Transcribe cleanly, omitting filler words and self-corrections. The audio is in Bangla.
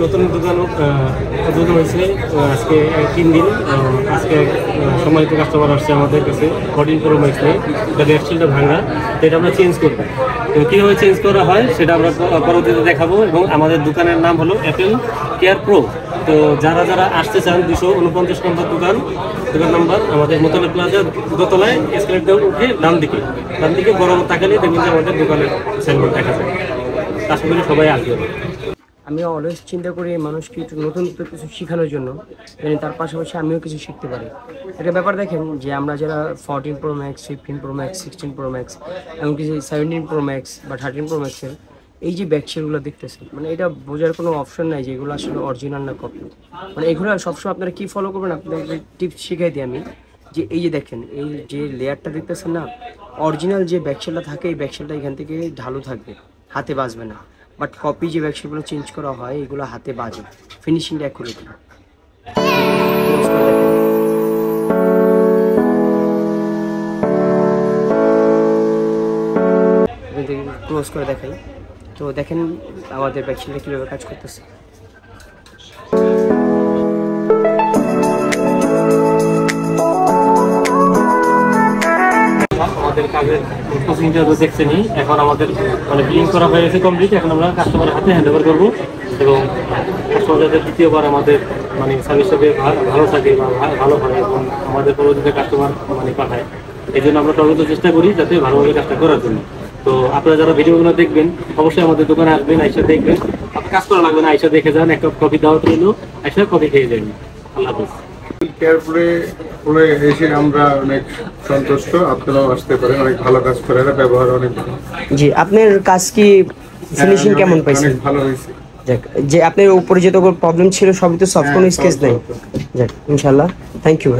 নতুন দোকান উদ্বোধন হয়েছে আজকে 3 দিন। আজকে সম্মানিত কাস্টমার আসছে আমাদের কাছে 14 প্রো ম্যাক্স নিয়ে, এটা ব্যাকশিলটা ভাঙা, তো এটা আমরা চেঞ্জ করবো। তো কীভাবে চেঞ্জ করা হয় সেটা আমরা পরবর্তীতে দেখাবো। এবং আমাদের দোকানের নাম হলো অ্যাপেল কেয়ার প্রো। তো যারা যারা আসতে চান 249 নম্বর দোকান নাম্বার আমাদের মোতালেব প্লাজার দোতলায়, এসকেলেটর উঠে ডান দিকে বরাবর তাকালে দেখবেন যে আমাদের দোকানের সাইনবোর্ড দেখা যায়। আশা করি সবাই আসবে। আমি অলওয়েজ চিন্তা করি মানুষকে একটু নতুন কিছু শেখানোর জন্য, মানে তার পাশাপাশি আমিও কিছু শিখতে পারি। একটা ব্যাপার দেখেন যে আমরা যারা 14 pro max, 15 pro max, 16 pro max, এমনকি 17 প্রো ম্যাক্স বা 13 প্রো ম্যাক্সের এই যে ব্যাকশেলগুলো দেখতেছেন, মানে এটা বোঝার কোনো অপশন নাই যে এগুলো আসলে অরিজিনাল না কপি। মানে এগুলো সবসময় আপনারা কী ফলো করবেন, আপনাদের টিপস শিখাই দিই আমি, যে এই যে দেখেন এই যে লেয়ারটা দেখতেছেন না, অরিজিনাল যে ব্যাকশেলটা থাকে এই ব্যাকশেলটা এখান থেকে ঢালু থাকবে, হাতে বাজবে না। বাট কপি যে ব্যাকশেলগুলো চেঞ্জ করা হয় এগুলো হাতে বাজে, ফিনিশিংটা অ্যাকুরেট না। ক্লোজ করে দেখাই, তো দেখেন আমাদের ব্যাকশেলটা কীভাবে কাজ করতেছে। আমাদের কাজের প্রসেসিংটা তো দেখছেনই, এখন আমাদের মানে বিলিং করা হয়ে গেছে কমপ্লিট। এখন আমরা কাস্টমারের হাতে হ্যান্ড ওভার করবো এবং কাস্টমার যাতে দ্বিতীয়বার আমাদের মানে সার্ভিসটাকে ভালো থাকে বা ভালো হয় এবং আমাদের পরবর্তীতে কাস্টমার মানে পাঠায়। এই জন্য আমরা সর্বোচ্চ চেষ্টা করি যাতে ভালোভাবে কাজটা করার জন্য। তো আপনারা যারা ভিডিওগুলো দেখবেন অবশ্যই আমাদের দোকানে আসবেন, আইসা দেখবেন। আপনার কাজ করা লাগবে না, আইসা দেখে যান, একটা কফি দাওয়াত রইল, আইসা কফি খেয়ে যান। আল্লাহ হাফেজ। কেয়ারফুলি এসে আমরা অনেক সন্তুষ্ট, আপনারাও আসতে পারেন, অনেক ভালো কাজ করে, এরা ব্যবহার অনেক ভালো। জি, আপনার কাজ কি ফিনিশিং কেমন পাইছেন? ভালো হয়েছে। যাক, যে আপনার উপরে যত প্রবলেম ছিল সবই তো সলভ, কোনো স্কেচ নেই। যাক, ইনশাআল্লাহ, থ্যাংক ইউ।